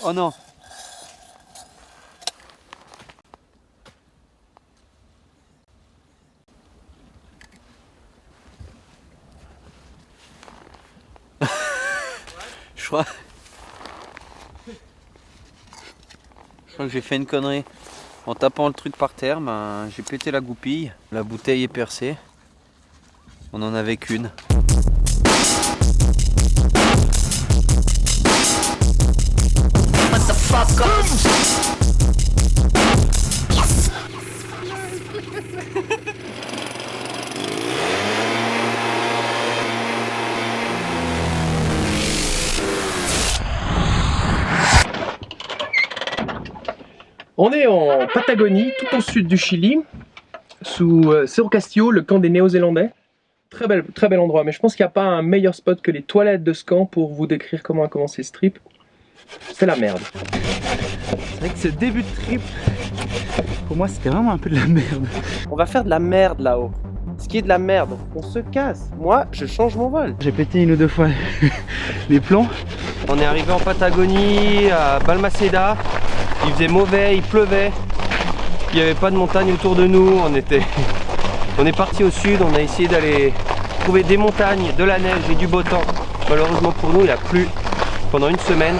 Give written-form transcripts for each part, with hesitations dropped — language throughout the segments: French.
Oh non. Je crois que j'ai fait une connerie. En tapant le truc par terre, ben, j'ai pété la goupille. La bouteille est percée. On en avait qu'une. What the fuck up? On est en Patagonie, tout au sud du Chili, sous Cerro Castillo, le camp des Néo-Zélandais. Très bel endroit, mais je pense qu'il n'y a pas un meilleur spot que les toilettes de ce camp pour vous décrire comment a commencé ce trip. C'est la merde. C'est vrai que ce début de trip, pour moi c'était vraiment un peu de la merde. On va faire de la merde là-haut. Ce qui est de la merde, on se casse. Moi, je change mon vol. J'ai pété une ou deux fois les plombs. On est arrivé en Patagonie, à Balmaceda. Il faisait mauvais, il pleuvait. Il n'y avait pas de montagne autour de nous. On est parti au sud, on a essayé d'aller trouver des montagnes, de la neige et du beau temps. Malheureusement pour nous, il a plu pendant une semaine.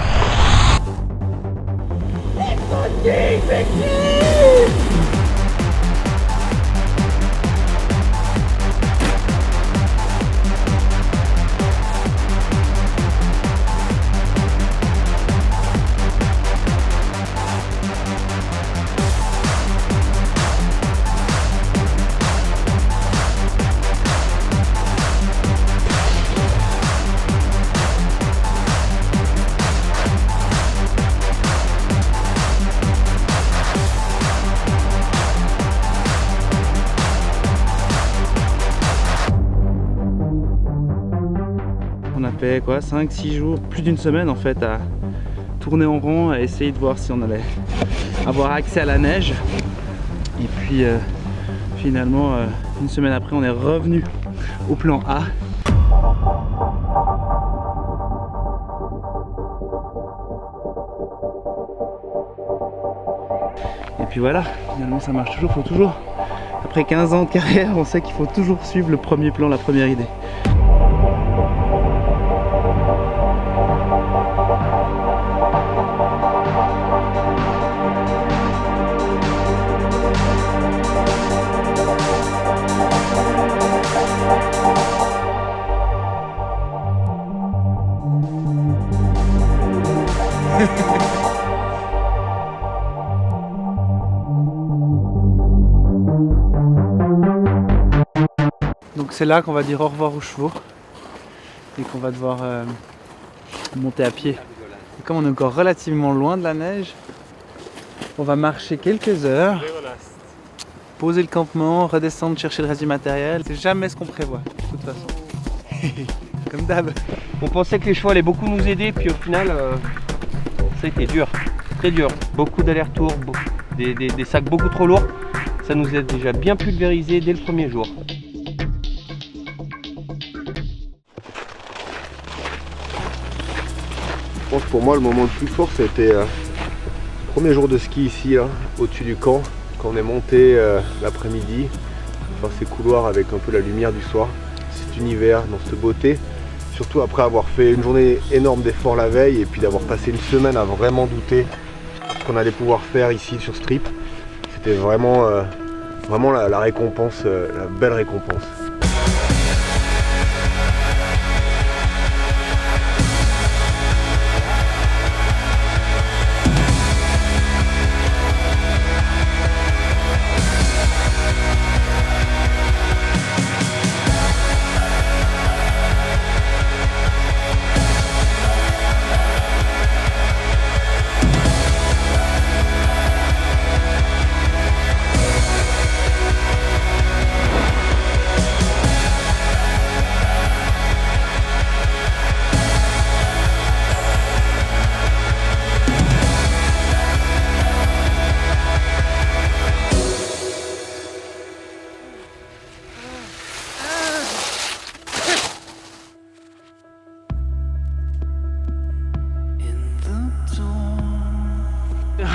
On a fait quoi, 5-6 jours, plus d'une semaine en fait à tourner en rond, à essayer de voir si on allait avoir accès à la neige. Et puis finalement, une semaine après, on est revenu au plan A. Et puis voilà, finalement ça marche toujours, faut toujours, après 15 ans de carrière, on sait qu'il faut toujours suivre le premier plan, la première idée. Donc c'est là qu'on va dire au revoir aux chevaux et qu'on va devoir monter à pied. Et comme on est encore relativement loin de la neige, on va marcher quelques heures, poser le campement, redescendre chercher le reste du matériel. C'est jamais ce qu'on prévoit, de toute façon. Comme d'hab. On pensait que les chevaux allaient beaucoup nous aider, puis au final, ça a été dur, très dur. Beaucoup d'allers-retours, des sacs beaucoup trop lourds. Ça nous a déjà bien pulvérisé dès le premier jour. Je pense pour moi le moment le plus fort c'était le premier jour de ski ici, là, au-dessus du camp, quand on est monté l'après-midi, dans ces couloirs avec un peu la lumière du soir, cet univers, dans cette beauté, surtout après avoir fait une journée énorme d'efforts la veille et puis d'avoir passé une semaine à vraiment douter ce qu'on allait pouvoir faire ici sur ce trip. C'était vraiment, vraiment la récompense, la belle récompense.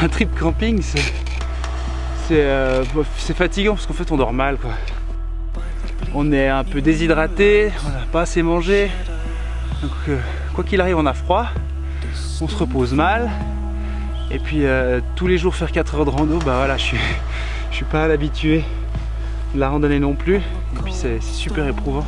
un trip camping, c'est fatigant parce qu'en fait on dort mal quoi. On est un peu déshydraté, on n'a pas assez mangé. Donc quoi qu'il arrive on a froid, on se repose mal. Et puis tous les jours faire 4 heures de rando, bah voilà, je suis pas à l'habitué de la randonnée non plus. Et puis c'est super éprouvant.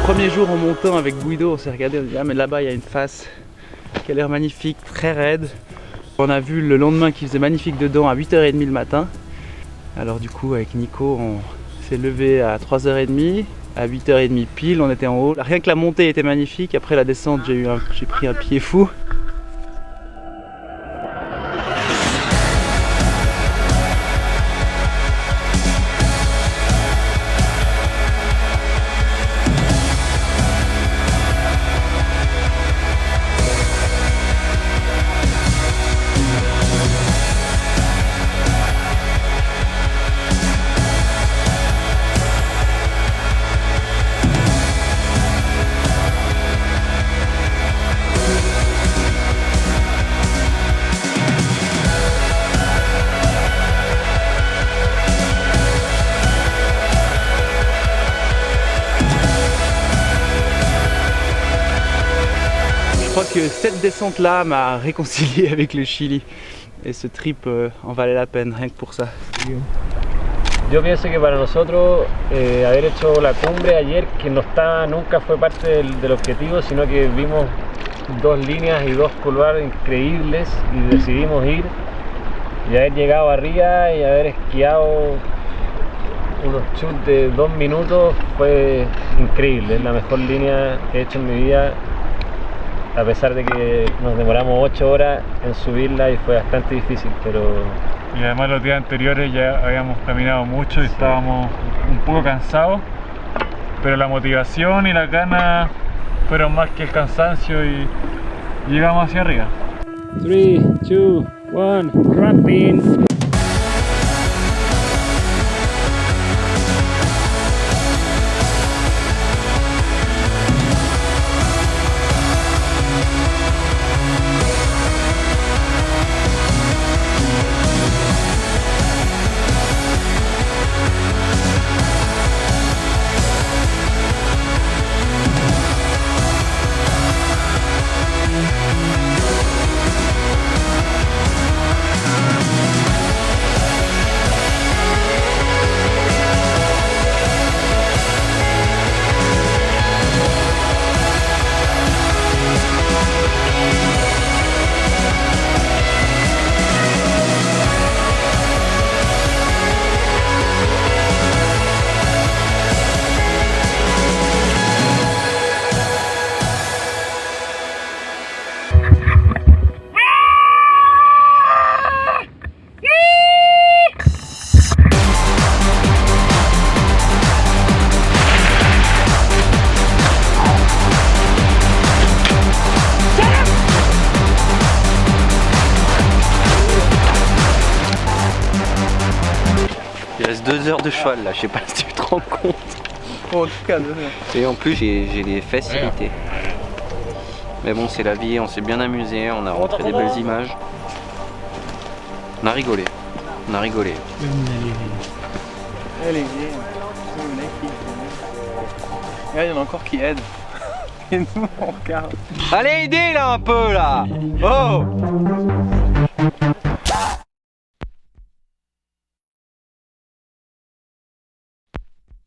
Premier jour en montant avec Guido, on s'est regardé, on s'est dit ah mais là-bas il y a une face qui a l'air magnifique, très raide. On a vu le lendemain qu'il faisait magnifique dedans à 8h30 le matin. Alors du coup avec Nico on s'est levé à 3h30, à 8h30 pile on était en haut. Rien que la montée était magnifique, après la descente j'ai pris un pied fou. Je crois que cette descente là m'a réconcilié avec le Chili et ce trip en valait la peine rien que pour ça. Yo pienso que para nosotros haber hecho la cumbre ayer, que nunca fue parte del objetivo, sino que vimos 2 líneas y 2 couloirs increíbles y decidimos ir, y haber llegado arriba y haber esquiado unos chutes de 2 minutos fue increíble. Es la mejor línea que he hecho en mi vida, a pesar de que nos demoramos 8 horas en subirla y fue bastante difícil, pero... Y además los días anteriores ya habíamos caminado mucho y estábamos un poco cansados, pero la motivación y las ganas fueron más que el cansancio y llegamos hacia arriba. 3, 2, 1, ramping! Il reste 2 heures de cheval là, je sais pas si tu te rends compte. En tout cas, Et en plus j'ai les fesses irritées. Mais bon, c'est la vie, on s'est bien amusé, on a rentré des belles images. On a rigolé. On a rigolé. Elle est vieille. Il y en a encore qui aident. Et nous on regarde. Allez, aidez là un peu là. Oh.